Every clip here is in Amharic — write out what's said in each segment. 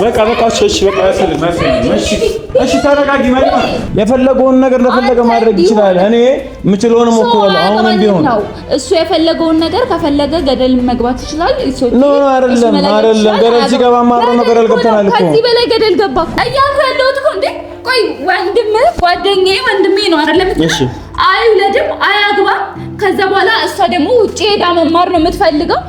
በቃ እሺ ተረጋጊ ማለት ነው። የፈለገውን ነገር እንደፈለገ ማድረግ ይችላል። እኔ የምችለውን ሞክራለሁ። አሁንም ቢሆን እሱ የፈለገውን ነገር ከፈለገ ገደል መግባት ይችላል። አይደለም ገደል ሲገባ ማረው ነው። ገደል ገብተናል እኮ ከዚህ በላይ ገደል ገባ እያልኩ ያለሁት እኮ እንዴ። ቆይ ጓደኛዬ ወንድሜ ነው አይደለም? እሺ አይውለድም አያግባም። ከዛ በኋላ እሷ ደግሞ ውጪ ሄዳ መማር ነው የምትፈልገው።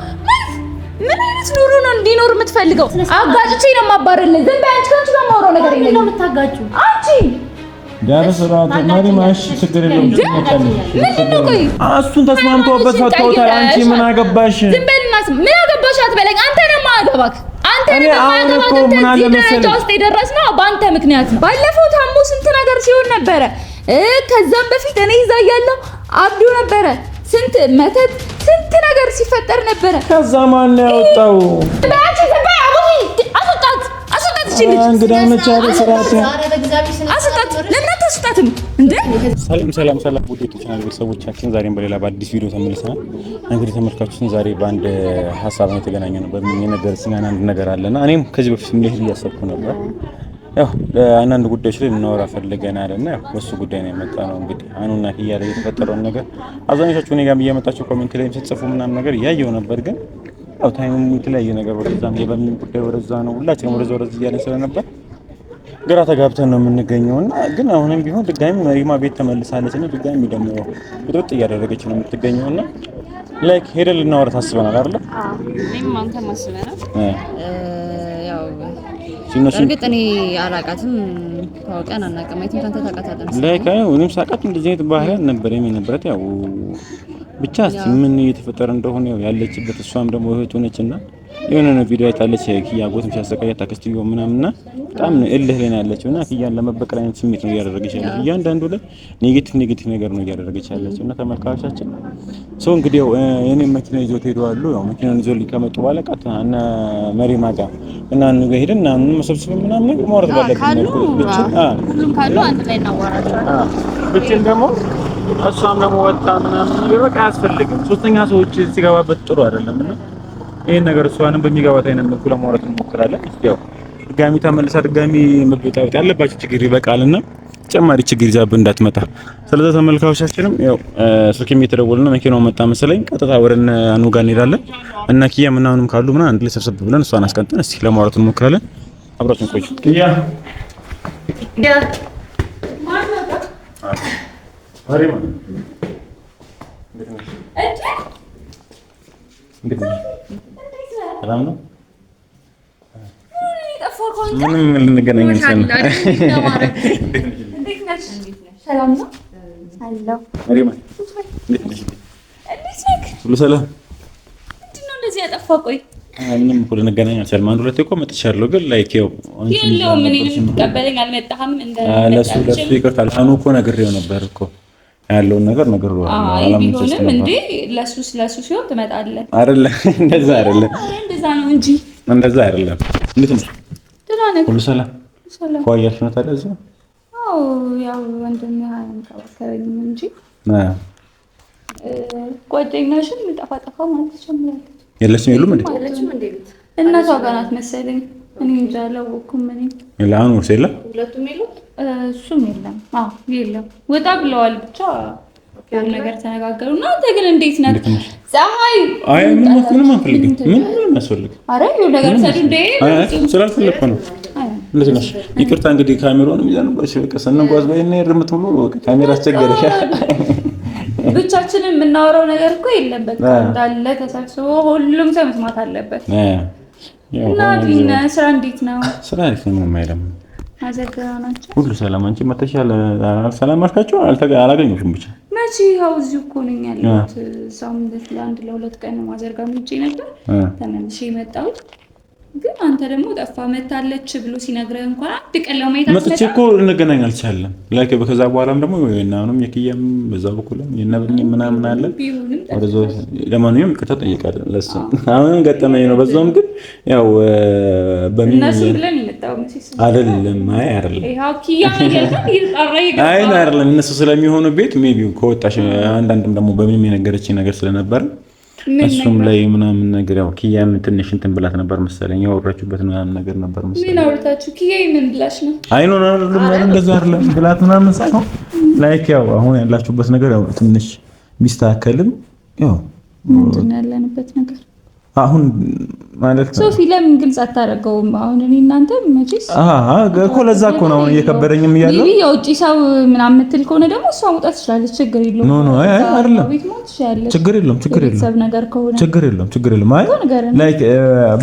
ምን አይነት ኑሮ ነው እንዲኖር የምትፈልገው? አጋጭቼ ነው የማባረርልህ። ዝም በይ አንቺ። ከአንቺ ጋር የማወራው ነገር የለም። ነው የምታጋጩ አንቺ ዳርሰራት ማሪ ማሽ ችግር የለም። ምንድነው? ቆይ እሱን ተስማምተውበት ፈተውታል። አንቺ ምን አገባሽ? ዝም በልና ምን አገባሽ አትበለኝ። አንተ ነው የማያገባክ። አንተ ነው የማያገባክ። ምን አለ መሰለኝ ውስጥ የደረስነው በአንተ ምክንያት ነው። ባለፈው ታሞ ስንት ነገር ሲሆን ነበረ። ከዛም በፊት እኔ ይዛ እያለሁ አብዶ ነበረ። ስንት መተት ስንት ነገር ሲፈጠር ነበረ። ከዛ ማን ያወጣው? ባንቺ ዘባይ አቡይ አስጣት ይችላል። እንግዲህ አመቻለ ስራተ አስጣት ለምን አታስጣትም እንዴ? ሰላም ውድ ቻናል ቤተሰቦቻችን፣ ዛሬም በሌላ በአዲስ ቪዲዮ ተመልሰናል። እንግዲህ ተመልካቾችን ዛሬ በአንድ ሀሳብ ነው የተገናኘነው። በምን ነገር ሲናን አንድ ነገር አለና እኔም ከዚህ በፊት ምን ይሄድ እያሰብኩ ነበር። ያው አንዳንድ ጉዳዮች ላይ ልናወራ ፈልገናል እና ያው በሱ ጉዳይ ነው የመጣ ነው። እንግዲህ አኑና ኪያ ላይ የተፈጠረውን ነገር አብዛኞቻችሁ እኔ ጋር እየመጣችሁ ኮሜንት ላይ ስትጽፉ ምናምን ነገር ያየው ነበር። ግን ያው ታይሙም የተለያየ ነገር ወደዛም የበምን ጉዳይ ወደዛ ነው፣ ሁላችንም ወደዛ እያለን ስለነበር ግራ ተጋብተን ነው የምንገኘውና ግን አሁንም ቢሆን ድጋሚ መሪማ ቤት ተመልሳለች እና ድጋሚ ደግሞ ብጥብጥ እያደረገች ነው የምትገኘውና ላይክ ሄደን ልናወራ ታስበናል አይደል? እኔም አንተም አስበናል። ያው እርግጥ እኔ አላውቃትም፣ ታውቀን አናውቅም። አይተን አንተ ታውቃታለህ። ላይክ እኔም ሳውቃት እንደዚህ አይነት ባህሪ ነበር የሚነበረት ያው ብቻ ምን እየተፈጠረ እንደሆነ ያው ያለችበት እሷም ደግሞ እህቱ ነችና የሆነ ቪዲዮ አይታለች። ኪያ ጎትም ሲያሰቃያት ታክስቲዮ ምናምንና በጣም እልህ ላይ ነው ያለችውና ኪያን ለመበቀል አይነት ስሜት ነው እያደረገች ያለችው። እያንዳንዱ ላይ ኔጌቲቭ ነገር ነው እያደረገች ያለችው እና ተመልካቾቻችን ሰው እንግዲህ ያው የኔ መኪና ይዞት ሄደዋል። ያው መኪናውን ይዞ ሊከመጡ ባለ ቀጥታ እና መሪማ ጋር እና ነው ሄደን እና መሰብሰብ ምናምን ነገር ማውራት ባለብን ብቻ ሁሉም ካሉ አንድ ላይ እናዋራቸዋለን። ብቻን ደግሞ እሷም ደግሞ ወጣ ምናምን ነገር በቃ አያስፈልግም። ሶስተኛ ሰዎች ሲገባበት ጥሩ አይደለም እና ይሄን ነገር እሷንም በሚገባት አይነት መልኩ ለማውራት እንሞክራለን። ያው ድጋሚ ተመልሳ ድጋሚ መበጣበጥ ያለባችሁ ችግር ይበቃልና ተጨማሪ ችግር ይዛብን እንዳትመጣ። ስለዚህ ተመልካቾቻችንም ያው ስልክም እየተደወለና መኪናው መጣ መሰለኝ ቀጥታ ወደ አኑ ጋር እንሄዳለን እና ኪያ ምናምንም ካሉ ምናምን አንድ ላይ ሰብሰብ ብለን እሷን አስቀንጠን እስቲ ለማውራት እንሞክራለን። አብራችሁን ቆዩ። ኪያ አሪማ ሰላም ነው። ምንም ልንገናኝ እንችላለን። ሰላም ነው አለው። አሪማ ሁሉ ሰላም። ምንድን ነው እንደዚህ ያጠፋ? ቆይ ምንም እኮ ልንገናኝ አልቻልንም። አንድ ሁለቴ እኮ መጥቻለሁ፣ ግን ላይክ ያው የለውም ምን ልትቀበለኝ አልመጣህም። ለሱ ይቅርታ አኑ እኮ ነግሬው ነበር እኮ ያለውን ነገር ነግሬው ቢሆንም እንዴ ለሱ ሲሆን ትመጣለህ አይደለ? እንደዛ አይደለ? እንደዛ ነው እንጂ እንደዛ አይደለም። እንዴት ነው? ደህና ነህ? ሁሉ ሰላም ቆያሽ ነው ታዲያ እዚህ? አዎ ያው ወንድም አንከባከበኝ እንጂ ጓደኛሽን ጠፋ ማለት ጀምራለች። የለችም የሉም እንዴ? እናቷ ጋር ናት መሰለኝ። እኔ እንጃ አላወኩም። እኔ ለአሁኑ ወርስ የለም ሁለቱም የሉም። እሱም የለም። አዎ የለም። ወጣ ብለዋል። ብቻ ያው ነገር ተነጋገሩና አንተ ግን እንዴት ነህ? ፀሐይ አይ ምንም አንፈልግም። ምን ያስፈልግ? አረ ይኸው ነገር ሰዱ እንዴ ስላልፈለኩ ነው። እንደዚህ ነሽ። ይቅርታ እንግዲህ ካሜራውንም ይዘን በቃ በቃ ስንጓዝ በእኔ እርምት ብሎ ካሜራ አስቸገረሽ። ብቻችንን የምናወራው ነገር እኮ የለም። በቃ እንዳለ ተሰብስቦ ሁሉም ሰው መስማት አለበት። እና ስራ እንዴት ነው? ስራ አሪፍ ነው። ምንም አይደለም። አዘጋው ናቸው ሁሉ ሰላም። አንቺ መተሻለ ሰላም አልካቸው አላገኘሁሽም። ብቻ መቼ ያው እዚሁ እኮ ነኝ ያለሁት። ሳምንት ለአንድ ለሁለት ቀን ማዘርጋ ምንጭ ነበር ተመልሼ የመጣሁት። ግን አንተ ደግሞ ጠፋ መታለች ብሎ ሲነግረህ እንኳን አንድ ቀን ለማየት መጥቼ እኮ ልንገናኝ አልቻለም። ላይክ ከዛ በኋላም ደግሞ የናኑም የኪያም በዛ በኩልም የነብኝ ምናምን አለ ወደዛ። ለማንኛውም ይቅርታ ጠይቃለሁ ለሱ አሁን ገጠመኝ ነው። በዛውም ግን ያው በምን እነሱ ብለን ይመጣው መስይስ አይደለም። አይደለም ይሄው ኪያ አይደለም እነሱ ስለሚሆኑ ቤት ሜቢ ከወጣሽ አንዳንድም ደግሞ በምንም የነገረችኝ ነገር ስለነበር እሱም ላይ ምናምን ነገር ያው ኪያም ትንሽ እንትን ብላት ነበር መሰለኝ ያወራችሁበት ምናምን ነገር ነበር መሰለኝ። ምን አውርታችሁ? ኪያ ምን ብላሽ ነው? አይ ኖ እንደዛ አይደለም ብላት ምናምን ሳይሆን ላይክ ያው አሁን ያላችሁበት ነገር ያው ትንሽ ቢስተካከልም ያው ምንድን ነው ያለንበት ነገር አሁን ማለት ነው። ሶፊ ለምን ግልጽ አታደርገውም? አሁን እኔ እናንተ መቼስ እኮ ለዛ እኮ ነው አሁን እየከበደኝም እያለው የውጭ ሰው ምናምን የምትል ከሆነ ደግሞ እሷ መውጣት ትችላለች። ችግር የለውም። ኖ አይ አይደለም ችግር የለውም ሰብ ነገር ከሆነ ችግር የለውም። አይ ላይክ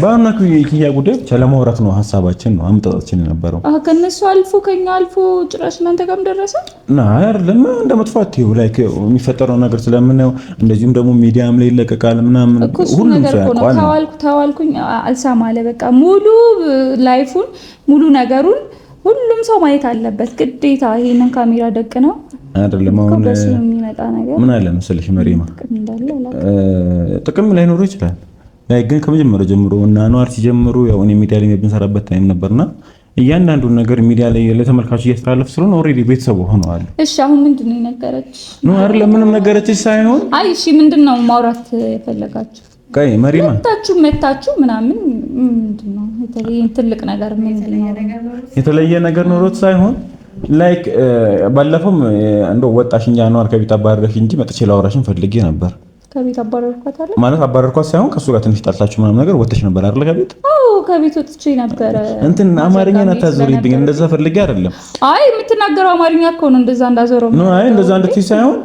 ባና ኪያ ጉዳይ ብቻ ለማውራት ነው ሀሳባችን ነው አምጣጣችን የነበረው። ከነሱ አልፎ ከኛ አልፎ ጭራሽ እናንተ ጋርም ደረሰ። አይደለም እንደ መጥፋት ይኸው ላይክ የሚፈጠረው ነገር ስለምናየው እንደዚሁም ደግሞ ሚዲያም ላይ ይለቀቃል ምናምን ሁሉም ሰው ተዋልኩኝ አልሰማ አለ። በቃ ሙሉ ላይፉን ሙሉ ነገሩን ሁሉም ሰው ማየት አለበት ግዴታ። ይሄንን ካሜራ ደቅ ነው አይደለም አሁን የሚመጣ ነገር ምን አለ መሰለሽ መሪማ ጥቅም ላይኖረው ይችላል። ግን ከመጀመሪያው ጀምሮ እና አንዋር ሲጀምሩ ያው እኔ ሚዲያ ላይ ብንሰራበት ታይም ነበርና እያንዳንዱን ነገር ሚዲያ ላይ ለተመልካቹ እያስተላለፍ ስለሆነ ኦሬዲ ቤተሰቡ ሆነዋል። እሺ አሁን ምንድነው የነገረች? ነው አይደለም ምንም ነገረችሽ ሳይሆን አይ እሺ ምንድነው ማውራት የፈለጋችሁ? ቀይ መሪማ መታችሁ ምናምን ምንድነው የተለየ ትልቅ ነገር ምንድነው? የተለየ ነገር ኖሮት ሳይሆን ላይክ ባለፈው እንደው ወጣሽ እንጂ አንዋር ከቤት አባረረሽ እንጂ መጥቼ ላወራሽን ፈልጌ ነበር። ከቤት አባረርኳት አለ ማለት አባረርኳት ሳይሆን ከሱ ጋር ትንሽ ጣልታችሁ ምናምን ነገር ወጥተሽ ነበር አይደል? ከቤት ከቤት ወጥቼ ነበር። እንትን አማርኛ አታዞሪብኝ። እንደዛ ፈልጌ አይደለም። አይ የምትናገረው አማርኛ እኮ ነው። እንደዛ እንዳዞረው ነው። አይ እንደዛ እንድትይ ሳይሆን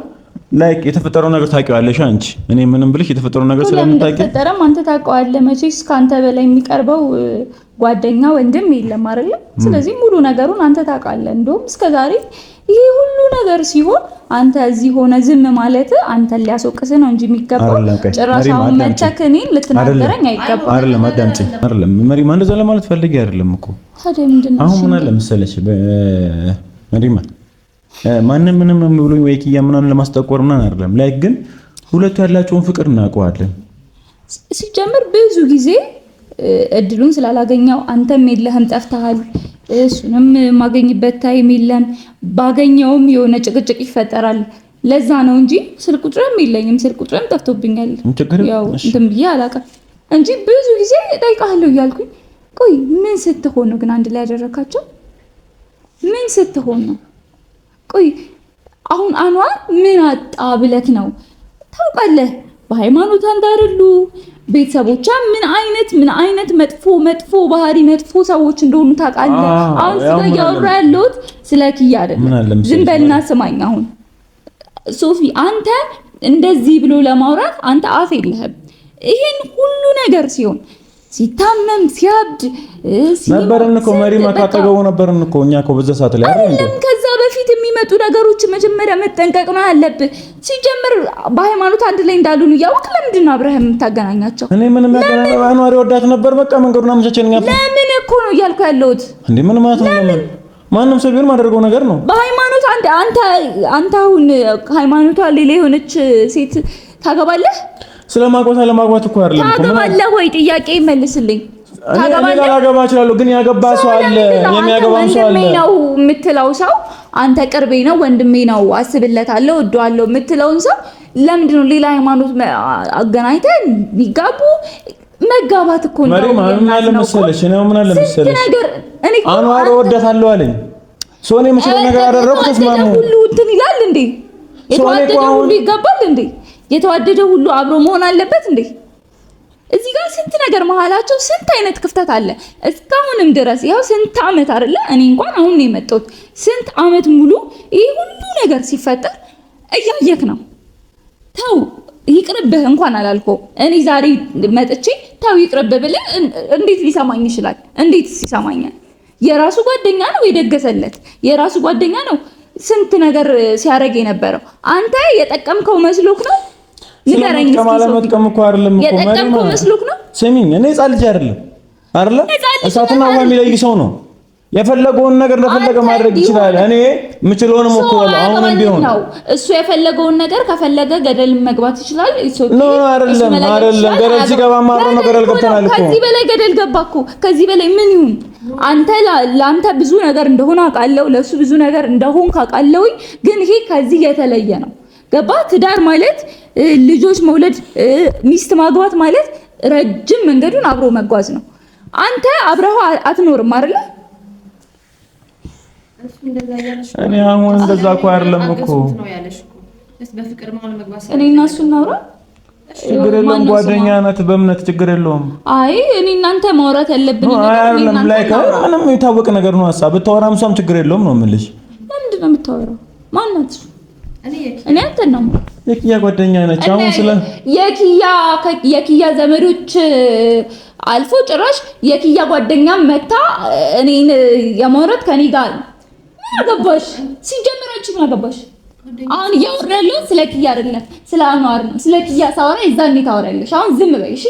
ላይክ የተፈጠረው ነገር ታውቂዋለሽ አንቺ። እኔ ምንም ብልሽ የተፈጠረው ነገር ስለምታውቂ ተፈጠረም አንተ ታውቀዋለህ። መቼስ ካንተ በላይ የሚቀርበው ጓደኛ ወንድም የለም አይደል? ስለዚህ ሙሉ ነገሩን አንተ ታውቃለህ። እንደውም እስከዛሬ ይሄ ሁሉ ነገር ሲሆን አንተ እዚህ ሆነ ዝም ማለት አንተ ሊያስወቅስ ነው እንጂ የሚገባው ጭራሽ አሁን መተክ እኔን ልትናገረኝ አይገባም። አይደለም አዳምጪኝ። አይደለም መሪማ እንደዛ ለማለት ፈልጌ አይደለም እኮ። ታዲያ ምንድነው አሁን ምን አለ መሰለሽ መሪማ ማንም ምንም ብሎኝ ወይ ኪያ ምናምን ለማስጠቆር ምናምን አይደለም። ላይክ ግን ሁለቱ ያላቸውን ፍቅር እናውቀዋለን። ሲጀምር ብዙ ጊዜ እድሉን ስላላገኘው አንተም የለህም ጠፍተሃል። እሱንም ማገኝበት ታይም የለም። ባገኘውም የሆነ ጭቅጭቅ ይፈጠራል። ለዛ ነው እንጂ ስልክ ቁጥርም የለኝም። ስልክ ቁጥርም ጠፍቶብኛል። ያው እንትን ብዬ አላውቅም እንጂ ብዙ ጊዜ እጠይቃለሁ እያልኩኝ ቆይ ምን ስትሆን ነው ግን አንድ ላይ ያደረካቸው? ምን ስትሆን ነው? ቆይ አሁን አንዋር ምን አጣ ብለክ ነው? ታውቃለህ በሃይማኖት አንድ አይደሉ። ቤተሰቦቿ ምን አይነት መጥፎ ባህሪ መጥፎ ሰዎች እንደሆኑ ታውቃለህ። አሁን ስለ ያወራ ያለሁት ስለ ኪያ አይደለም። ዝም በልና ስማኝ። አሁን ሶፊ አንተ እንደዚህ ብሎ ለማውራት አንተ አፍ የለህም። ይሄን ሁሉ ነገር ሲሆን ሲታመም ሲያብድ ነበርን እኮ መሪማ ካጠገቡ ነበርን እኮ እኛ እኮ በዛ ሰዓት ላይ አይደለም። ከዛ በፊት የሚመጡ ነገሮች መጀመሪያ መጠንቀቅ ነው ያለብህ። ሲጀምር በሃይማኖት አንድ ላይ እንዳሉን እያወቅ ለምንድን ነው አብረህ የምታገናኛቸው? እኔ ምንም ያገናኘው አንዋር ወዳት ነበር። በቃ መንገዱን አመቻቸን። ለምን እኮ ነው እያልኩ ያለሁት። እንዴ ምን ማለት ነው? ማንም ሰው ቢሆን ማድረገው ነገር ነው። በሃይማኖት አንተ አሁን ሃይማኖቷ ሌላ የሆነች ሴት ታገባለህ? ስለማግባት ለማግባት እኮ አይደለም። ታገባለህ ወይ? ጥያቄ መልስልኝ። ታገባለህ? ላገባ እችላለሁ፣ ግን ያገባ ሰው አለ፣ የሚያገባም ሰው አለ ነው የምትለው ሰው አንተ ቅርቤ ነው ወንድሜ ነው አስብለታለሁ እወደዋለሁ የምትለውን ሰው ለምንድን ነው ሌላ ሃይማኖት አገናኝተህ ይጋቡ? መጋባት እኮ ነው። መሪማ ምን አለ መሰለሽ አንዋር እወዳታለሁ አለኝ። ሶኔ መስሎ ነገር አደረኩት። ተስማሙ ሁሉ እንትን ይላል እንዴ? የተዋደደ ሁሉ ይጋባል እንዴ? የተዋደደ ሁሉ አብሮ መሆን አለበት እንዴ? እዚህ ጋር ስንት ነገር መሀላቸው ስንት አይነት ክፍተት አለ። እስካሁንም ድረስ ያው ስንት አመት አይደለ? እኔ እንኳን አሁን ነው የመጣሁት። ስንት አመት ሙሉ ይሄ ሁሉ ነገር ሲፈጠር እያየክ ነው። ተው ይቅርብህ እንኳን አላልከው። እኔ ዛሬ መጥቼ ተው ይቅርብህ ብለህ እንዴት ሊሰማኝ ይችላል? እንዴት ይሰማኛል? የራሱ ጓደኛ ነው የደገሰለት፣ የራሱ ጓደኛ ነው ስንት ነገር ሲያደርግ የነበረው። አንተ የጠቀምከው መስሎክ ነው? ንገረኝ እስኪ። ስለማለመጥቀም እኮ አይደለም እኮ የጠቀምከው መስሎክ ነው? ስሚኝ፣ እኔ ሕፃን ልጅ አይደለም እሳትና ውሃ የሚለይ ሰው ነው። የፈለገውን ነገር እንደፈለገ ማድረግ ይችላል። እኔ የምችለውን ሞክራለሁ። አሁንም ቢሆን ነው እሱ የፈለገውን ነገር ከፈለገ ገደል መግባት ይችላል። ኖ አይደለም ገደል ሲገባ ማረው ነው ገደል ገብተናል እኮ። ከዚህ በላይ ገደል ገባ እኮ። ከዚህ በላይ ምን ይሁን? አንተ ለአንተ ብዙ ነገር እንደሆነ አውቃለሁ፣ ለሱ ብዙ ነገር እንደሆን ካውቃለሁ። ግን ይሄ ከዚህ የተለየ ነው። ገባ? ትዳር ማለት ልጆች መውለድ፣ ሚስት ማግባት ማለት ረጅም መንገዱን አብሮ መጓዝ ነው። አንተ አብረው አትኖርም አይደለ? እኔ አሁን እንደዛ እኮ አይደለም እኮ እኔ እና እሱ እናውራ። ችግር የለውም ጓደኛ ናት፣ በእምነት ችግር የለውም። አይ እኔ እናንተ ማውራት ያለብን ነገር አይደለም ላይ ምንም የታወቀ ነገር ነው። ሀሳብ ብታወራም እሷም ችግር የለውም ነው የምልሽ። ለምንድን ነው የምታወራው? ማናት? እኔ አንተ ነው የኪያ ጓደኛ ነች። አሁን ስለ የኪያ ዘመዶች አልፎ ጭራሽ የኪያ ጓደኛ መታ እኔን የማውራት ከኔ ጋር ምን አገባሽ? ሲጀምር አንቺ ምን አገባሽ? አሁን እያወራለሁ ስለ ኪያ አይደለም ስለ አንዋር ነው። ስለ ኪያ ሳወራ የዛኔ ታወራለሽ። አሁን ዝም በይ እሺ።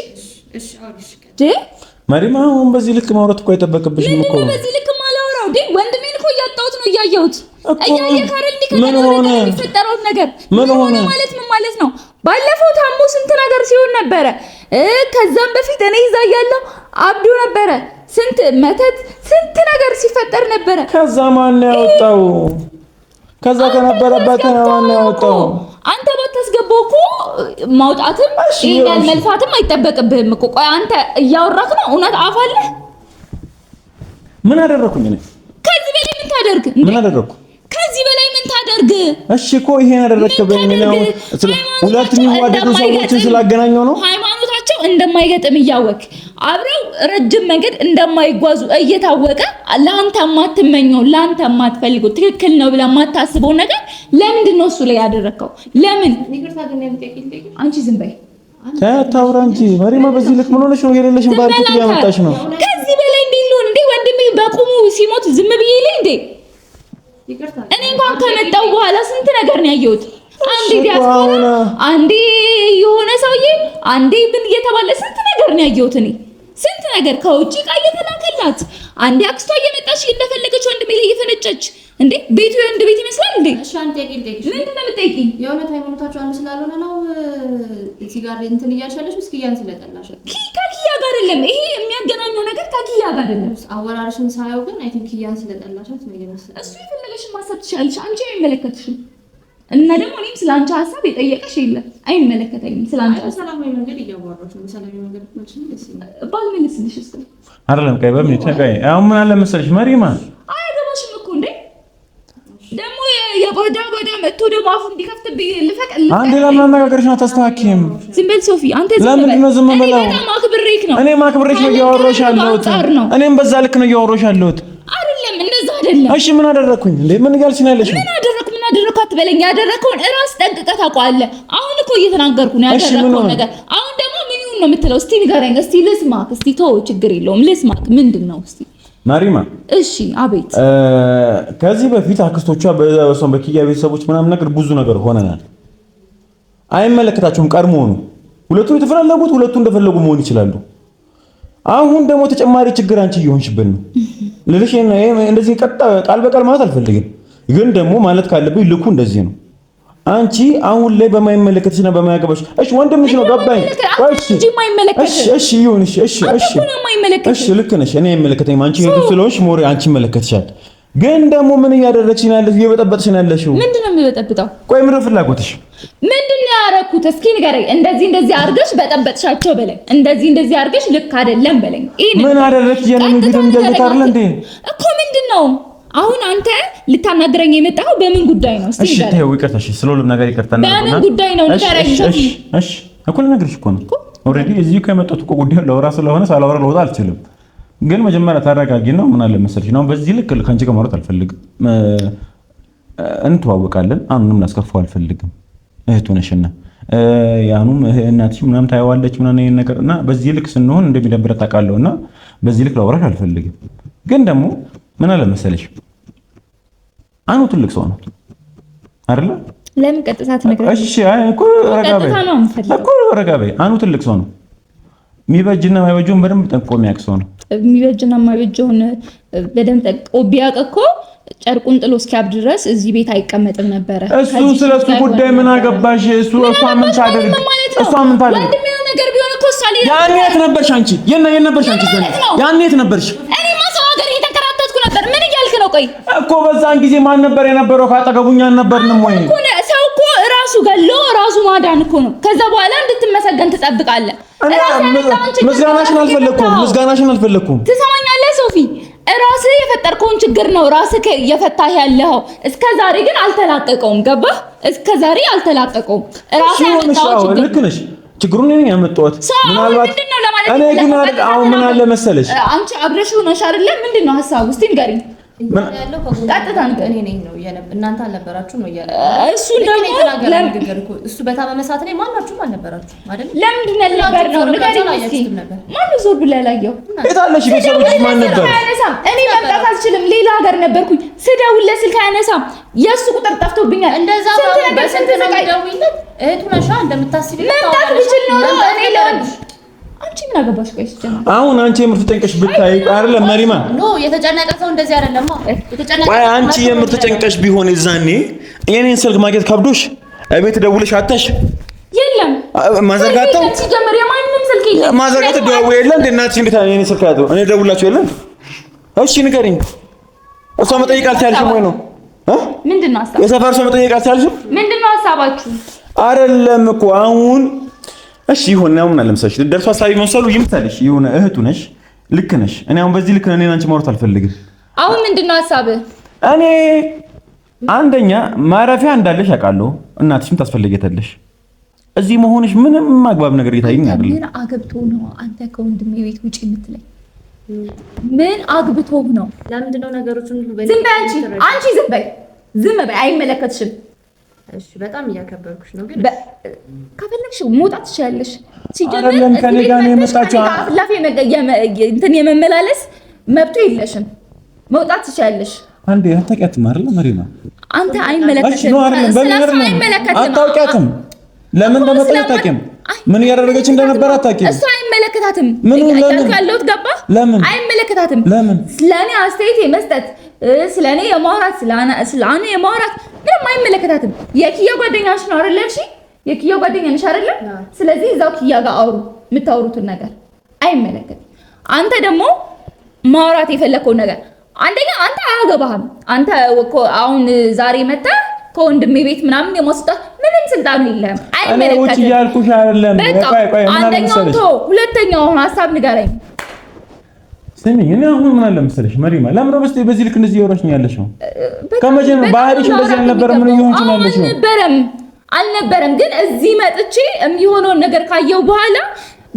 ማሪማ አሁን በዚህ ልክ ማውራት እኮ አይጠበቅብሽም እኮ። በዚህ ልክ ማላወራው ዴ ወንድሜን እኮ እያጣሁት ነው እያየሁት እያየህ አይደል? ምን ሆነ የሚፈጠረው ነገር ምን ሆነ ማለት ምን ማለት ነው? ባለፈው ታሞ ስንት ነገር ሲሆን ነበረ። ከዛም በፊት እኔ ይዛ እያለሁ አብዶ ነበረ። ስንት መተት ስንት ነገር ሲፈጠር ነበረ። ከዛ ማን ያወጣው? ከዛ ከነበረበት ማን ያወጣው? አንተ ባታስገባው እኮ ማውጣትም ይሄን መልፋትም አይጠበቅብህም እኮ። ቆይ አንተ እያወራክ ነው? እውነት አፍ አለ? ምን አደረኩኝ እኔ? ከዚህ በላይ ምን ታደርግ? ምን አደረኩ? ከዚህ በላይ ምን ታደርግ? እሺ እኮ ይሄን አደረክ በሚለው ሁለት የሚዋደዱ ሰዎችን ስላገናኘው ነው። ሃይማኖታቸው እንደማይገጥም እያወቅ አብረው ረጅም መንገድ እንደማይጓዙ እየታወቀ ለአንተ የማትመኘው ለአንተ የማትፈልገው ትክክል ነው ብለህ የማታስበው ነገር ለምንድን ነው እሱ ላይ ያደረከው? ለምን? አንቺ ዝም በይ ታውራ እንጂ ማሪማ። በዚህ ልክ ምን ሆነሽ ነው? የሌለሽን ባርኩት ያመጣሽ ነው። ከዚህ በላይ እንዲሉን እንዴ ወንድሜ በቁሙ ሲሞት ዝም ብዬ ላይ እንዴ? እኔ እንኳን ከመጣው በኋላ ስንት ነገር ነው ያየሁት። አንዴ ዲያስፖራ፣ አንዴ የሆነ ሰውዬ፣ አንዴ ምን እየተባለ ስንት ነገር ነው ያየሁት እኔ። ስንት ነገር ከውጪ ቃ እየተላከላት፣ አንዴ አክስቷ እየመጣች እንደፈለገች ወንድሜ ላይ እየፈነጨች እንዴ። ቤቱ የወንድ ቤት ይመስላል እንዴ? እሺ አንተ ምንድን ነው የምትጠይቂኝ? የእውነት ሃይማኖታችሁ አንድ ስላልሆነ ነው እዚህ ጋር እንትን እያልሻለሽ? እስኪ ያን ስለጠላሽ ከኪያ ጋር አይደለም ይሄ የሚያገናኘው ነገር ከኪያ ጋር አይደለም። አወራርሽን ሳየው ግን አይ ቲንክ ያን ስለጠላሻት ነው ይመስላል። እሱ የፈለገሽን ማሰብ ትችላለሽ። አንቺ አይመለከትሽም። እና ደግሞ እኔም ስላንቺ ሀሳብ የጠየቀሽ የለም። አይመለከተኝም። ስላንቺ ሰላማዊ መንገድ እያወራሁሽ ነው። ሰላማዊ መንገድ ነው ደስ ባል መልስልሽ እስኪ አይደለም። ቀይ በምን ተቀይ አሁን ምን አለ መሰለሽ ማሪማ አይገባሽም እኮ እንዴ ደግሞ የባዳ መጥቶ ደግሞ አፉ እንዲከፍትብኝ ልፈቅድ አንዴ ለምን አነጋገርሽ ነው ታስተካክይም? ዝም በል ሶፊ አንተ ለምን ነው ዝም በለው? እኔ ማክብሬክ ነው። እኔ ማክብሬሽ ነው እያወራሁሽ ያለሁት። እኔም በዛ ልክ ነው እያወራሁሽ ያለሁት። አይደለም እንደዛ አይደለም። እሺ ምን አደረኩኝ እንዴ? ምን እያልሽ ነው ያለሽው? ምን አደረኩ አትበለኝ። ያደረከውን እራስ ጠንቅቀህ ታውቀዋለህ። አሁን እኮ እየተናገርኩ ነው ያደረከውን ነገር። አሁን ደግሞ ምን ይሁን ነው የምትለው? እስቲ ንገረኝ። እስቲ ልስማክ። እስቲ ተው ችግር የለውም ልስማክ። ምንድነው እስቲ ማሪማ? እሺ አቤት። ከዚህ በፊት አክስቶቿ በሷም በኪያ ቤተሰቦች ምናምን ነገር ብዙ ነገር ሆነናል። አይመለከታቸውም። ቀድሞ ነው ሁለቱ የተፈላለጉት፣ ሁለቱ እንደፈለጉ መሆን ይችላሉ። አሁን ደግሞ ተጨማሪ ችግር አንቺ እየሆንሽብን ነው ልልሽ። እንደዚህ ቃል በቃል ማለት አልፈልግም፣ ግን ደግሞ ማለት ካለብኝ ልኩ እንደዚህ ነው። አንቺ አሁን ላይ በማይመለከትሽና በማያገባሽ እሺ፣ ወንድምሽ ነው ገባኝ። እሺ ይሁን። እሺ ልክ ነሽ። እኔ አይመለከተኝም። አንቺ የቱ ስለሆንሽ ሞሪ አንቺ ይመለከትሻል። ግን ደግሞ ምን እያደረግሽ ነው ያለሽው? እየበጠበጥሽ ነው ያለሽው። ምንድነው የሚበጠብጠው? ቆይ ምንድነው ፍላጎትሽ? ምንድነው ያደረኩት? እስኪ ንገረኝ። እንደዚህ አድርገሽ በጠበጥሻቸው በለኝ። እንደዚህ አድርገሽ ልክ አይደለም በለኝ። ምን አደረግሽ? የምን ቪዲዮ እንደዚህ አይደል እንዴ እኮ ምንድነው? አሁን አንተ ልታናግረኝ የመጣው በምን ጉዳይ ነው? እሺ ተይው፣ ይቅርታ። እሺ ስለሁሉም ነገር ይቅርታ እናደርጋለን። በምን ጉዳይ ነው ንገረኝ። እሺ እኮ ልነግርሽ እኮ ነው። ኦልሬዲ እዚህ ከመጣሁ እኮ ጉዳዩ ለወራ ስለሆነ ሳላወራ ልወጣ አልችልም። ግን መጀመሪያ ታረጋጊና ምን አለ መሰለሽ ነው በዚህ ልክ ካንቺ ጋር ማውራት አልፈልግም። እንተዋወቃለን። አሁንም ላስከፋው አልፈልግም። እህቱ ነሽና ያኑም እናትሽ ምናምን ታየዋለች ምናምን ይሄን ነገርና በዚህ ልክ ስንሆን እንደሚደብረት አውቃለሁና በዚህ ልክ ላወራሽ አልፈልግም። ግን ደግሞ ምን አለ መሰለሽ አኑ ትልቅ ሰው ነው አይደለ? ለምን ቀጥታ ትነግረኝ? እሺ አይ እኮ ረጋ በይ። አኑ ትልቅ ሰው ነው። የሚበጅና የማይበጀውን በደንብ ጠንቅቆ የሚያውቅ ሰው ነው። የሚበጅና የማይበጀውን በደንብ ጠንቅቆ ቢያውቅ እኮ ጨርቁን ጥሎ እስኪያብድ ድረስ እዚህ ቤት አይቀመጥም ነበረ። እሱ ስለሱ ጉዳይ ምን አገባሽ? እሷ ምን ታደርግ? ወንድሜው ነገር ቢሆን እኮ ሳሊ ያኔ የት ነበርሽ አንቺ? ያኔ የት ነበርሽ? እኔማ ሰው ሀገር እየተንከራተትኩ ነበር። ምን እያልክ ነው? ቆይ እኮ በዛን ጊዜ ማን ነበር የነበረው? ካጠገቡኛ አልነበርንም ወይ? ሰው እኮ ራሱ ጋር ራሱ ማዳን እኮ ነው። ከዛ በኋላ እንድትመሰገን ትጠብቃለህ። ምስጋናሽን አልፈለኩም። ትሰማኛለህ ሶፊ? ራስህ የፈጠርከውን ችግር ነው ራስህ እየፈታህ ያለኸው። እስከ ዛሬ ግን አልተላቀቀውም። ገባህ? እስከ ዛሬ አልተላቀቀውም። ራስህ ያመጣው ችግር ልክ ነሽ። ችግሩን እኔ ያመጣሁት ምናልባት እኔ ግን አሁን ምን አለ መሰለሽ፣ አንቺ አብረሽው ነሽ አይደለ? ምንድነው ሀሳቡ? እስቲ ንገሪኝ። ያለው ቀጥታ እኔ ነኝ ነው እናንተ አልነበራችሁ ነው ያለው። እሱ ደግሞ እሱ በታመመ ሰዓት ላይ ማናችሁም አልነበራችሁ አይደል? ለምንድን ነው ነበር ነው ንገሪኝ እስቲ። ማን ዞር ብለህ ላየው? የታለሽ ቤተሰቦች ማን ነበር? እኔ መምጣት አልችልም፣ ሌላ ሀገር ነበርኩኝ። ስደውልለት ስልክ አያነሳም። የእሱ ቁጥር ጠፍቶብኛል። እንደዛ በስንት ነው የምትደውይለት? እህቱ ነሽ እንደምታስቢ መምጣት ብችል ነው እኔ ለወንድ አንቺ ምን አገባሽ? ቆይ ሲጀምር አሁን አንቺ የምትጨንቀሽ ብታይ አይደለም መሪማ ኖ የተጨነቀ ሰው እንደዚህ አይደለም። የተጨነቀ ቆይ አንቺ የምትጨንቀሽ ቢሆን እዛኔ የኔን ስልክ ማግኘት ከብዶሽ እቤት ደውልሽ አታሽ የለም ማዘጋታው ሲጀምር የማንም ስልክ የለም። ማዘጋታው ደውዬ የለም እንደ እናትሽ እንዴት የኔ ስልክ ያዘው እኔ ደውላችሁ የለም። እሺ ንገሪኝ። እሷ መጠየቅ አልቻልሽም ወይ ነው? ምንድነው ሀሳብ? የሰፈር ሰው መጠየቅ አልቻልሽም? ምንድነው ሀሳባችሁ? አይደለም እኮ አሁን እሺ ይሁን ነው ምን አለምሰሽ ደርሶ ሀሳቢ መሰሉ ይምታልሽ ይሁን እህቱ ነሽ ልክ ነሽ። እኔ አሁን በዚህ ልክ እኔን አንቺ ማውራት አልፈልግም። አሁን ምንድነው ሀሳብህ? እኔ አንደኛ ማረፊያ እንዳለሽ አውቃለሁ። እናትሽም ታስፈልጊያለሽ። እዚህ መሆንሽ ምንም ማግባብ ነገር እየታየኝ አይደለም። ምን አግብቶ ነው አንተ ከወንድሜ ቤት ውጪ የምትለኝ? ምን አግብቶ ነው? ለምንድን ነው ነገሮችን ዝም በይ አንቺ ዝም በይ ዝም በይ። አይመለከትሽም። እሺ በጣም እያከበርኩሽ ነው፣ ግን ከፈለግሽ መውጣት ትችያለሽ። ሲጀምር ከኔ ጋር ነው የመጣችው። አፍላፊ እንትን የመመላለስ መብቱ የለሽም። መውጣት ትችያለሽ። አንዴ አታውቂያትም አይደል መሪማ? አንተ አይመለከትሽም። አታውቂያትም። ለምን እንደመጣች አታውቂም። ምን እያደረገች እንደነበር አታውቂም። እሷ አይመለከታትም። ምን ያለው ገባ? አይመለከታትም። ለምን ስለኔ አስተያየት የመስጠት ስለኔ የማውራት ስለኔ የማውራት ምንም አይመለከታትም። የኪያ ጓደኛሽ ነው አይደል? እሺ የኪያ ጓደኛ ነሽ አይደል? ስለዚህ እዛው ኪያ ጋር አውሩ። የምታወሩትን ነገር አይመለከትም። አንተ ደግሞ ማውራት የፈለከውን ነገር አንደኛ አንተ አያገባህም። አንተ አሁን ዛሬ መጣ ከወንድሜ ቤት ምናምን የማስወጣት ምንም ስልጣን የለህም። አይመለከትም። እኔ ያልኩሽ አይደለም። ቆይ አንደኛው ሁለተኛው ሀሳብ ንገረኝ። ስሚ እኔ አሁን ምን አለ መሰለሽ መሪማ፣ ለምን ነው በዚህ ልክ እንደዚህ እየወራሽኝ ያለሽ ነው? ከመቼ ነው ባህሪሽ እንደዚህ አልነበረም? ምን እየሆንሽ ነው ያለሽ ነው? አልነበረም። ግን እዚህ መጥቼ የሚሆነውን ነገር ካየው በኋላ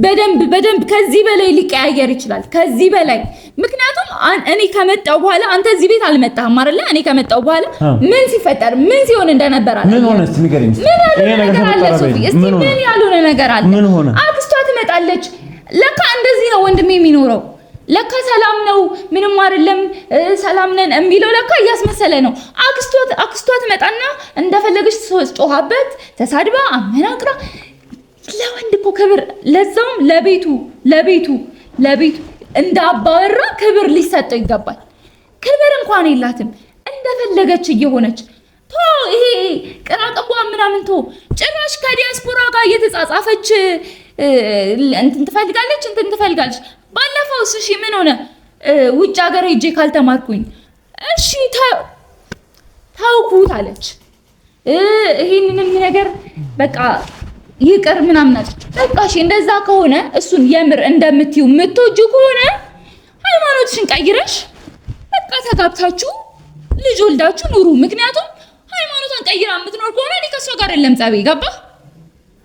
በደንብ ከዚህ በላይ ሊቀያየር ይችላል። ከዚህ በላይ ምክንያቱም እኔ ከመጣው በኋላ አንተ እዚህ ቤት አልመጣህም አይደለ? እኔ ከመጣው በኋላ ምን ሲፈጠር ምን ሲሆን እንደነበር አለ። ምን ሆነ? እስቲ ንገሪኝ። ምን ያልሆነ ነገር አለ? አክስቷ ትመጣለች። ለካ እንደዚህ ነው ወንድሜ የሚኖረው። ለካ ሰላም ነው ምንም አይደለም ሰላም ነን የሚለው ለካ እያስመሰለ ነው። አክስቷ ትመጣና እንደፈለገች ጮሃበት ተሳድባ አመናቅራ ለወንድ እኮ ክብር ለዛውም ለቤቱ እንደ አባወራ ክብር ሊሰጠው ይገባል። ክብር እንኳን የላትም። እንደፈለገች እየሆነች ይሄ ቅራቅቧ ምናምን ጭራሽ ከዲያስፖራ ጋር እየተጻጻፈች እንትን ትፈልጋለች። ባለፈው እሺ ምን ሆነ? ውጭ ሀገር ሄጄ ካልተማርኩኝ እሺ ታውኩት አለች። ይሄንን ነገር በቃ ይቅር ምናምን አለች። በቃ እሺ እንደዛ ከሆነ እሱን የምር እንደምትዩ የምትወጂው ከሆነ ሃይማኖትሽን ቀይረሽ በቃ ተጋብታችሁ ልጅ ወልዳችሁ ኑሩ። ምክንያቱም ሃይማኖቷን ቀይራ የምትኖር ከሆነ እኔ ከእሷ ጋር አይደለም ጸቤ። ገባ?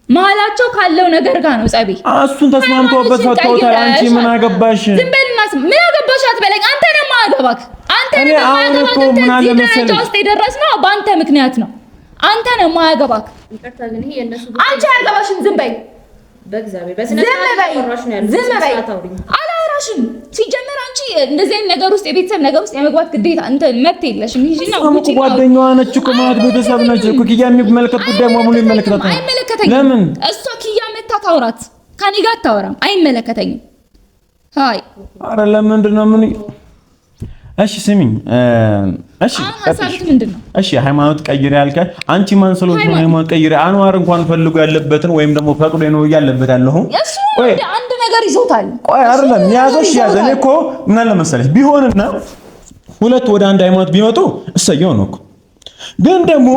መሀላቸው ካለው ነገር ጋር ነው ጸቤ። እሱን ተስማምተውበት ፈተውታል። አንቺ ምን አገባሽ? ዝም በልና ምን አገባሽ አትበለኝ። አንተ ነው የማያገባክ። አንተ ነው የማያገባክ። ምን አለ መሰለኝ ውስጥ የደረስነው በአንተ ምክንያት ነው። አንተ ነው የማያገባክ። ይቅርታ ግን ይሄ የነሱ አንቺ አያገባሽም። ዝም በይ በእግዚአብሔር በስነ ስርዓት አወራሽ ነው ያለው። ዝም በይ አላወራሽም። ሲጀመር አንቺ እንደዚህ አይነት ነገር ውስጥ የቤተሰብ ነገር ውስጥ የመግባት ግዴታ አንተ መብት የለሽም። ይሄና እኮ ጓደኛዋ ነች እኮ ማለት ቤተሰብ ነች እኮ። ኪያ የሚመለከት ጉዳይ ሙሉ ይመለከታታል። አይመለከተኝም። ለምን እሷ ኪያ መታ ታውራት ከኔ ጋር አታወራም። አይመለከተኝም። ሃይ ኧረ ለምንድን ነው ምን? እሺ ስሚኝ፣ እሺ ሀሳብህ ምንድነው? እሺ ሃይማኖት ቀይሬ ያልከ አንቺ ማን ስለሆነ ሃይማኖት ቀይሬ አንዋር እንኳን ፈልጎ ያለበትን ወይም ደግሞ ፈቅዶ ነው ያለበት ያለው። ቆይ አንድ ነገር ይዞታል። ቆይ አይደለም ያዘሽ ያዘ። እኔ እኮ ምን አለ መሰለሽ ቢሆንና ሁለት ወደ አንድ ሃይማኖት ቢመጡ እሰየው ነው እኮ። ግን ደግሞ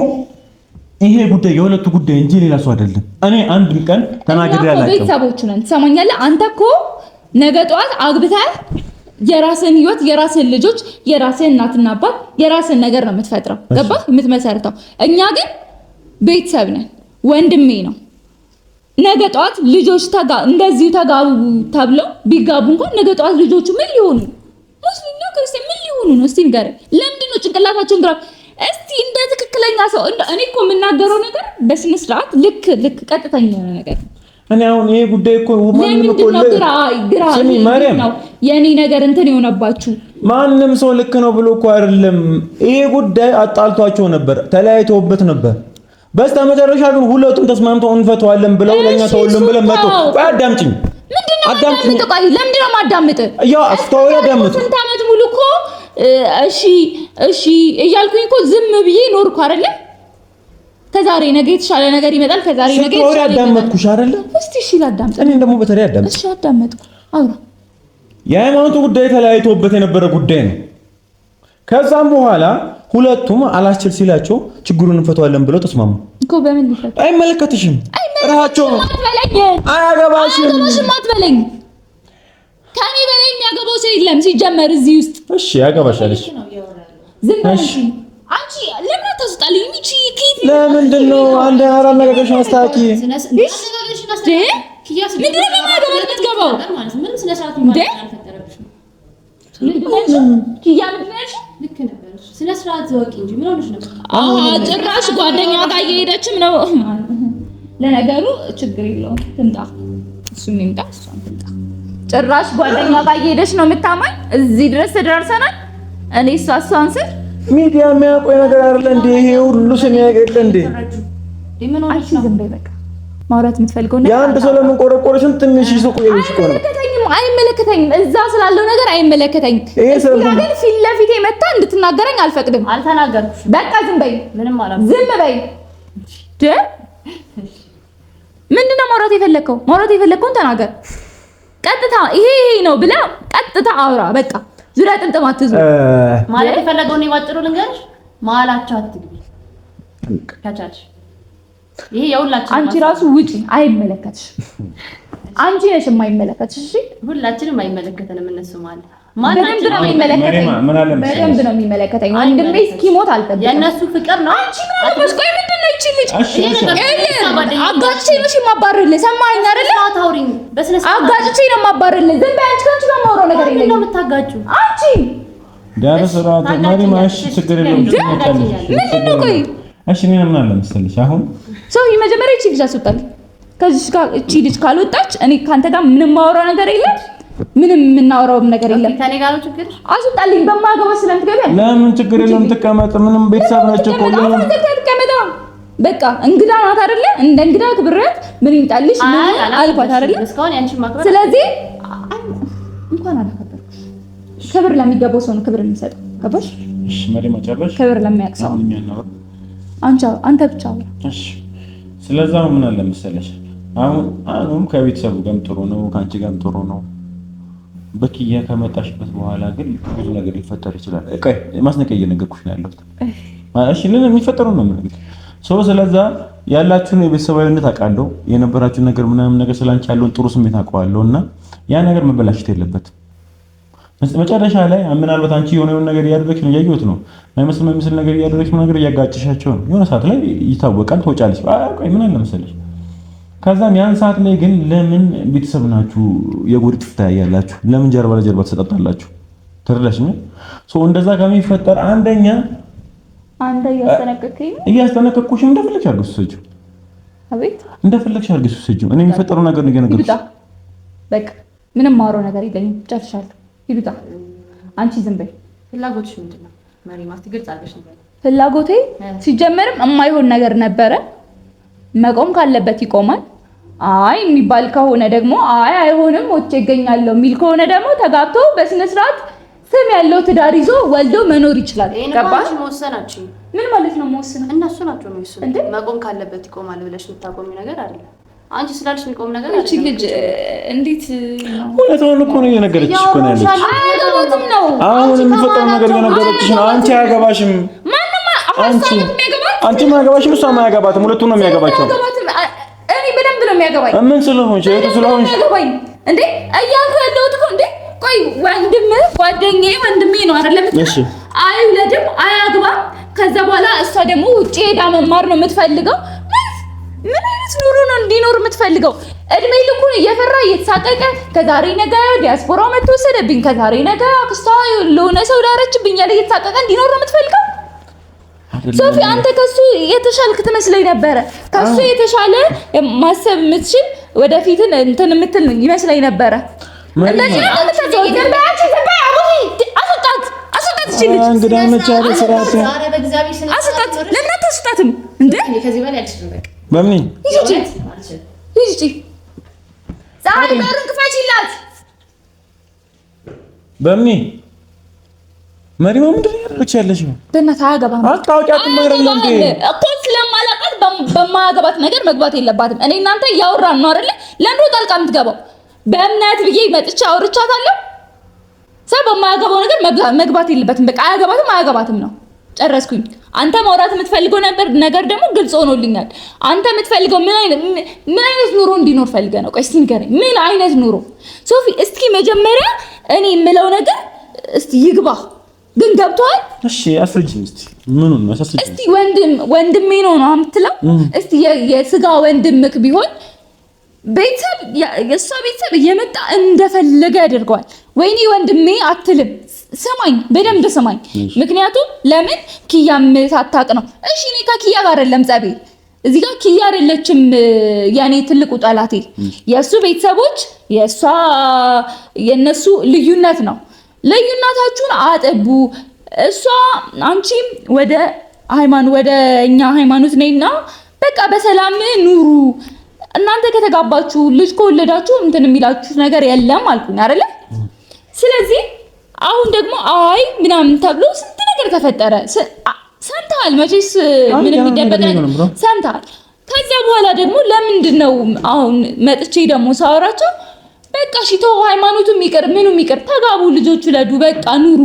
ይሄ ጉዳይ የሁለቱ ጉዳይ እንጂ ሌላ ሰው አይደለም። እኔ አንድም ቀን ተናግሬ አላውቅም። ቤተሰቦች ነን ትሰማኛለህ? አንተ እኮ ነገ ጠዋት አግብተህ የራስን ህይወት የራስን ልጆች የራስን እናትና አባት የራስን ነገር ነው የምትፈጥረው። ገባህ? የምትመሰርተው። እኛ ግን ቤተሰብ ነን። ወንድሜ ነው። ነገ ጠዋት ልጆች እንደዚህ ተጋቡ ተብለው ቢጋቡ እንኳን ነገ ጠዋት ልጆቹ ምን ሊሆኑ ሙስሊም ነው ክርስቲያን ምን ሊሆኑ ነው? እስቲ ንገረኝ። ለምንድን ነው ጭንቅላታቸውን ግራ እስቲ እንደ ትክክለኛ ሰው እኔ እኮ የምናገረው ነገር በስነ ስርዓት ልክ ቀጥተኛ ነገር እኔ አሁን ይሄ ጉዳይ እኮ ማንም እኮ ግራ ስሚ ማርያም ነው የኔ ነገር እንትን የሆነባችሁ ማንም ሰው ልክ ነው ብሎ እኮ አይደለም። ይሄ ጉዳይ አጣልቷቸው ነበር፣ ተለያይተውበት ነበር። በስተመጨረሻ ግን ሁለቱም ተስማምተው እንፈተዋለን ብለው ለኛ ተወሉን ብለን መጡ። ቆይ አዳምጪኝ። ምንድነው አዳምጪኝ። ለምንድን ነው ማዳምጥ? ያው አስተውዬ አዳምጥ። ስንት ዓመት ሙሉ እኮ እሺ እያልኩኝ እኮ ዝም ብዬ ኖርኩ አይደለ? ከዛሬ ነገ የተሻለ ነገር ይመጣል። ከዛሬ ነገ የተሻለ አዳምጥኩሽ አይደለ? እስቲ እሺ ላዳምጥ። እኔ ደግሞ በተለይ አዳምጥ። እሺ አዳምጥኩ። አውራ የሃይማኖቱ ጉዳይ ተለያይቶበት የነበረ ጉዳይ ነው። ከዛም በኋላ ሁለቱም አላስችል ሲላቸው ችግሩን እንፈታዋለን ብለው ተስማሙ እኮ። በምን ሊፈታ? አይመለከትሽም። ራቸው አያገባሽም አትበለኝ። ከኔ በላይ የሚያገባው ሰው የለም ሲጀመር እዚህ ውስጥ። እሺ ያገባሻል። እሺ ዝም በልሽ አንቺ። ለምን ታስጣልኝ? እቺ ኪት ለምንድን ነው አንድ አራ ነገርሽ አስተካኪ። ምንድን ነው የማያገባው የምትገባው ማለት ምን ስነ ስርዓት ማለት አልፈጠረብሽም። ኪያ ምንድን ነው ያልሽው? ልክ ነበር። ስነ ስርዓት ወቂ እንጂ ምን ሆነሽ ነው? ጭራሽ ጓደኛዋ ጋር እየሄደችም ነው። ለነገሩ ችግር የለውም ትምጣ፣ እሱም ይምጣ እሷም ትምጣ። ጭራሽ ጓደኛዋ ጋር እየሄደች ነው የምታማኝ። እዚህ ድረስ ተደርሰናል። እኔ እሷን ስል ሚዲያ የሚያውቀው ነገር አይደለ እንዴ? ይሄ ሁሉ ስም ያገለ እንዴ? ምን ሆነሽ ነው? ዝም በይ በቃ። ማውራት የምትፈልገው ነገር የአንድ ሰው ለምን ቆረቆረሽን? ትንሽ ይስቁ ይልሽ እኮ ነው። አይመለከተኝም። እዛ ስላለው ነገር አይመለከተኝም። ግን ፊት ለፊቴ መታ እንድትናገረኝ አልፈቅድም። አልተናገርኩሽ። በቃ ዝም በይ። ምንም አላልኩም። ዝም በይ። ምንድን ነው ማውራት የፈለከው? ማውራት የፈለከውን ተናገር። ቀጥታ ይሄ ነው ብለህ ቀጥታ አውራ። በቃ ዙሪያ ጥምጥም አትዙር። ማለት የፈለገውን ይዋጥሩ ልንገርሽ። መሀላቸው አትግቢ ከቻልሽ። ይሄ የሁላችን አንቺ ራሱ ውጪ። አይመለከትሽም። አንቺ ነሽ የማይመለከትሽ። እሺ ሁላችንም አይመለከተንም። እነሱ ማለት በደንብ ነው የሚመለከተኝ። በደንብ ነው የሚመለከተኝ። ወንድሜ እስኪሞት አልጠብቅም። የእነሱ ፍቅር ነው። አንቺ ምን አለሽ? ቆይ ምንድን ነው ይቺ ልጅ? አጋጭቼ ነው የማባርርልህ። ሰማኸኝ አይደለ? አታውሪኝ በስነ ስርዓት። አጋጭቼ ነው የማባርርልህ። ዝም በይ አንቺ። ከአንቺ ጋር የማወራው ነገር የለኝም። ምንድን ነው የምታጋጩው አንቺ? ዳር ስርዓት ማሪ ማሽ ችግር የለውም። ምንድን ነው? ቆይ እሺ ምን አለ መሰለሽ አሁን ሰው መጀመሪያ ይቺ ልጅ አስወጣልኝ። ከዚህ ጋር እቺ ልጅ ካልወጣች እኔ ካንተ ጋር ምንም ማወራው ነገር የለም። ምንም የምናወራው ነገር የለም። ከኔ ጋር ነው ችግር። አስወጣልኝ። በማገባ ስለምትገቢ ለምን ችግር የለም። ተቀመጥ። ምንም ቤተሰብ ናቸው እኮ ለምን ተቀመጥ። በቃ እንግዳ ናት አይደለ? እንደ እንግዳ ክብረት ምን ይምጣልሽ? ምን አልኳት አይደለ? ስለዚህ እንኳን አላከበርኩሽ። ክብር ለሚገባው ሰው ነው ክብር የሚሰጠው። ገባሽ? እሺ መሪ ማጫለሽ ክብር ለሚያቅሰው አንተ ብቻ አውራ። እሺ ስለዚህ ምን አለ መሰለሽ አሁን ከቤተሰቡ ጋርም ጥሩ ነው፣ ካንቺ ጋርም ጥሩ ነው። በኪያ ከመጣሽበት በኋላ ግን ብዙ ነገር ሊፈጠር ይችላል። ቆይ ማስነቀየ ነገርኩሽ ነው ያለሁት። እሺ ምን የሚፈጠረው ነው ማለት ነው። ስለዚህ ያላችሁን የቤተሰባዊነት አውቃለሁ፣ የነበራችሁን ነገር ምናምን ነገር ስላንቺ ያለውን ጥሩ ስሜት አውቀዋለሁና ያ ነገር መበላሽት የለበትም። መጨረሻ ላይ ምናልባት አንቺ የሆነ ነገር እያደረግሽ ነው፣ እያየሁት ነው። ማይመስል ነገር እያደረግሽ ነው፣ ነገር እያጋጭሻቸው ነው። የሆነ ሰዓት ላይ ይታወቃል፣ ትወጫለሽ። ቆይ ምን አለ መሰለሽ ከዛም ያን ሰዓት ላይ ግን ለምን ቤተሰብ ናችሁ የጎሪጥ ፍታ ያያላችሁ? ለምን ጀርባ ለጀርባ ተሰጣጣላችሁ? ተረዳሽኝ? እንደዛ ከሚፈጠር አንደኛ እያስጠነቀቅኩሽ እንደፈለግሽ አድርገሽ ስጪው። አቤት እንደፈለግሽ አድርገሽ ስጪው። እኔ የሚፈጠረው ነገር ነው የነገርኩሽ። በቃ ምንም ማውራው ነገር የለኝም። ጨርሻለሁ። ይሉታ አንቺ ዝም በይ። ፍላጎትሽ ምንድነው? ማሪ ማስቲ ግልጽ አድርገሽ ነበር። ፍላጎቴ ሲጀመርም የማይሆን ነገር ነበረ። መቆም ካለበት ይቆማል። አይ የሚባል ከሆነ ደግሞ አይ አይሆንም ወጭ ይገኛለሁ የሚል ከሆነ ደግሞ ተጋብቶ በስነ ስርዓት ስም ያለው ትዳር ይዞ ወልዶ መኖር ይችላል። ገባሽ? መወሰናችሁ ምን ማለት ነው? መወሰን እነሱ ናቸው የሚወስኑት። መቆም ካለበት ይቆማል ብለሽ የምታቆሚ ነገር አይደለም። አንቺ ስላልሽ የሚቆም ነገር አይደለም። እቺ ልጅ እንዴት ሁለቱን እኮ ነው የነገረችሽ እኮ ነው ያለች። አያገባትም ነው አሁን የሚፈጠረው ነገር የነገረችሽ ነው። አንቺ አያገባሽም። ማንማ አንቺ ማያገባሽም እሷ ማያገባትም፣ ሁለቱም ነው የሚያገባቸው። እኔ በደንብ ነው የሚያገባኝ። ምን ስለሆንሽ የሚያገባኝ እንዴ እያልኩ ያለሁት እኮ እንዴ ቆይ ጓደኛዬ ወንድሜ ነው አይደለም? እሺ አይውለድም አያግባም። ከዛ በኋላ እሷ ደግሞ ውጪ ሄዳ መማር ነው የምትፈልገው። ምን አይነት ኑሮ ነው እንዲኖር የምትፈልገው? እድሜ ልኩን እየፈራ እየተሳቀቀ ከዛሬ ነገ ዲያስፖራው መጥቶ ወሰደብኝ፣ ከዛሬ ነገ አክስቷ ለሆነ ሰው ዳረችብኝ ያለ እየተሳቀቀ እንዲኖር ነው የምትፈልገው? ሶፊ አንተ ከሱ የተሻልክ ትመስለኝ ነበረ። ከሱ የተሻለ ማሰብ የምትችል ወደፊትን እንትን የምትል ይመስለኝ ነበረ። እንደዚህ ነው የምትሰው ዘንባያች ዘንባያ አቡይ አስጣት እንግዳ መቻለ ስርዓት አስጣት። ለምን አታስጣትም እንዴ? ከዚህ በላይ አልችልም። በቃ በምን ይጂ ዛሬ በሩን ክፈችላት። በምን መሪማ ምንድን ነው ያደረግሽ ያለሽው? በእናትህ አያገባም። አታውቂያት ማይረም እንዴ እኮ ስለማላውቃት በማያገባት ነገር መግባት የለባትም። እኔ እናንተ እያወራን ነው አይደለ? ለምን ነው ጣልቃ የምትገባው? በእምነት ብዬ መጥቼ አውርቻታለሁ። ሰው በማያገባው ነገር መግባት የለበትም። በቃ አያገባትም ነው። ጨረስኩኝ። አንተ ማውራት የምትፈልገው ነገር ደግሞ ግልጽ ሆኖልኛል። አንተ የምትፈልገው ምን አይነት ኑሮ እንዲኖር ፈልገህ ነው? ቆይ እስቲ ንገረኝ። ምን አይነት ኑሮ ሶፊ? እስኪ መጀመሪያ እኔ የምለው ነገር እስቲ ይግባ። ግን ገብቶሃል? እሺ አስረጅኝ እስቲ። ምኑን ነው አስረጅኝ እስቲ? ወንድሜ ነው የምትለው? እስቲ የስጋ ወንድምክ ቢሆን ቤተሰብ የእሷ ቤተሰብ እየመጣ እንደፈለገ ያደርገዋል። ወይኔ ወንድሜ አትልም። ስማኝ፣ በደንብ ስማኝ። ምክንያቱም ለምን ኪያም ሳታውቅ ነው። እሺ እኔ ከኪያ ጋር አይደለም ጸቤ። እዚህ ጋር ኪያ አይደለችም ያኔ ትልቁ ጠላቴ። የእሱ ቤተሰቦች የነሱ ልዩነት ነው። ልዩነታችሁን አጥቡ። አንቺም ወደ እኛ ሃይማኖት ነይና በቃ በሰላም ኑሩ። እናንተ ከተጋባችሁ ልጅ ከወለዳችሁ እንትን የሚላችሁ ነገር የለም አልኩኝ አይደለ? ስለዚህ አሁን ደግሞ አይ ምናምን ተብሎ ስንት ነገር ተፈጠረ። ሰምተሃል መቼስ ምንም የሚደበቅ ነገር ሰምተሃል። ከዛ በኋላ ደግሞ ለምንድን ነው አሁን መጥቼ ደግሞ ሳወራቸው በቃ ሽቶ ሃይማኖቱም ይቅር ምኑም ይቅር ተጋቡ፣ ልጆቹ ለዱ፣ በቃ ኑሩ።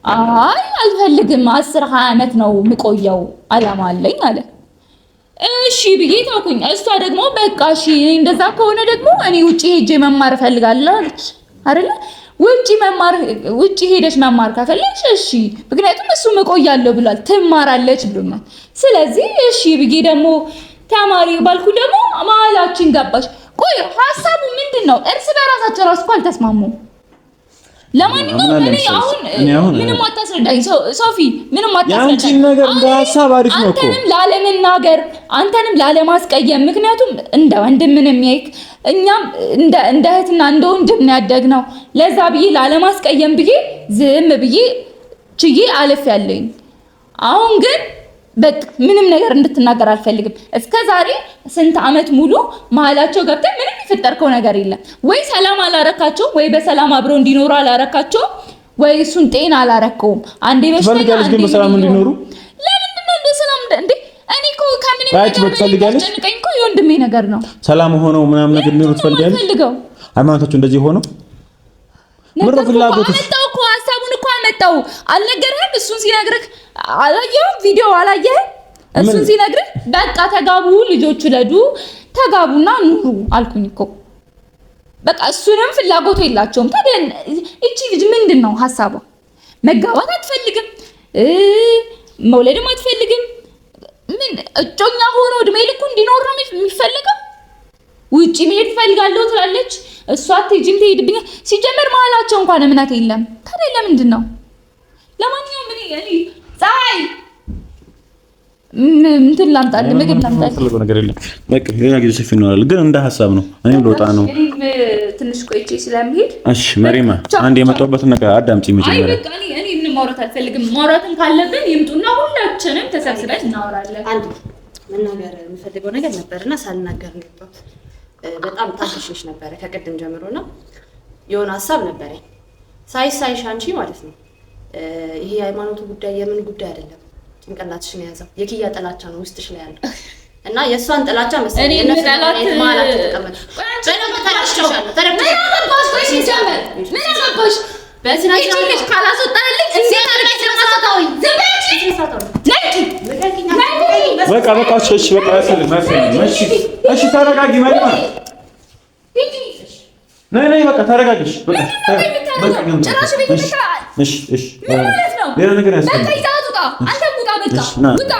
አይ አልፈልግም 10-20 ዓመት ነው የምቆየው አላማ አለኝ አለ። እሺ ብዬ ታውኩኝ። እሷ ደግሞ በቃ እሺ እንደዛ ከሆነ ደግሞ እኔ ውጪ ሄጄ መማር እፈልጋለሁ አለች አይደለ? ውጪ ሄደሽ መማር ከፈለግሽ እሺ፣ ምክንያቱም እሱ እቆያለሁ ብሏል፣ ትማራለች ብሎኛል። ስለዚህ እሺ ብዬ ደግሞ ተማሪ ባልኩ ደግሞ መሀላችን ገባሽ። ቆይ ሀሳቡ ምንድን ነው? እርስ በራሳቸው ራሱ እኮ አልተስማሙም። ለማንኛውም እኔ አሁን ምንም አታስረዳኝ ሶፊ፣ ምንም አታስረዳኝ። ያንቺን ነገር እንደ ሀሳብ አሪፍ ነው እኮ አንተንም ላለመናገር አንተንም ላለማስቀየም፣ ምክንያቱም እንደ ወንድም ምን የሚያይክ እኛም እንደ እህትና እንደ ወንድም ያደግነው፣ ለዛ ብዬ ላለማስቀየም ብዬ ዝም ብዬ ችዬ አልፌያለሁኝ። አሁን ግን በቃ ምንም ነገር እንድትናገር አልፈልግም። እስከ ዛሬ ስንት ዓመት ሙሉ መሀላቸው ገብተን ምንም የፈጠርከው ነገር የለም። ወይ ሰላም አላረካቸው፣ ወይ በሰላም አብረው እንዲኖሩ አላረካቸው፣ ወይ እሱን ጤና አላረከውም። አንዴ በሽተኛ አንዴ በሰላም እንዲኖሩ ለምንድን ነው በሰላም እንዴ? እኔ እኮ ከምንም ነገር ጨንቀኝ እኮ የወንድሜ ነገር ነው። ሰላም ሆነው ምናምን ነገር እንዲኖሩ ትፈልጋለህ? ሃይማኖታቸው እንደዚህ ሆነው ምር ፍላጎት አመጣው እኮ ሀሳቡን እኮ አመጣው። አልነገርህም? እሱን ሲነግርህ አላየህም? ቪዲዮ አላየህም? እሱን ሲነግርህ በቃ ተጋቡ፣ ልጆቹ ለዱ፣ ተጋቡና ኑሩ አልኩኝ እኮ። በቃ እሱንም ፍላጎቱ የላቸውም። ታዲያ እቺ ልጅ ምንድን ነው ሀሳቧ? መጋባት አትፈልግም፣ መውለድም አትፈልግም። ምን እጮኛ ሆኖ እድሜ ልኩ እንዲኖር ነው የሚፈልገው? ውጪ መሄድ ትፈልጋለሁ ትላለች እሷ። አትሄጂም፣ ትሄድብኛል። ሲጀመር መሀላቸው እንኳን እምነት የለም። ታዲያ ለምንድን ነው? ለማንኛውም እኔ ፀሐይ እንትን ላምጣልህ፣ ምግብ ላምጣልህ። ነገር የለም በቃ ሌላ ጊዜ ሰፊ እንሆናለን። ግን እንደ ሀሳብ ነው። እኔም ልወጣ ነው ትንሽ ቆይቼ ስለምሄድ። እሺ መሪማ፣ አንድ የመጣሁበትን ነገር አዳምጪኝ መጀመሪያ። አይ በቃ እኔ ምንም ማውራት አልፈልግም። ማውራትም ካለብን ይምጡና ሁላችንም ተሰብስበን እናወራለን። አንድ መናገር የምፈልገው ነገር ነበርና ሳልናገር ነው የወጣሁት። በጣም ታሽሽሽ ነበረ ከቅድም ጀምሮና የሆነ ሀሳብ ነበረኝ ሳይሽ አንቺ ማለት ነው። ይሄ የሃይማኖቱ ጉዳይ የምን ጉዳይ አይደለም። ጭንቅላትሽን የያዘው የኪያ ጥላቻ ነው ውስጥሽ ላይ ያለው እና የእሷን ጥላቻ መሰለኝ እነሱ ማለት ተቀመጥሽ። ምን አገባሽ? ልጅ ካላስወጣልኝ እንዴት አድርገሽ ለማስወጣው? ዝም በይ። በቃ እሺ፣ በቃ እሺ፣ ተረጋጊ። ነይ፣ በቃ ተረጋጊሽ። በቃ እሺ፣ ሌላ ነገር ያስፈልጋል። በቃ ይዛት ውጣ። አንተ ውጣ። በቃ ውጣ።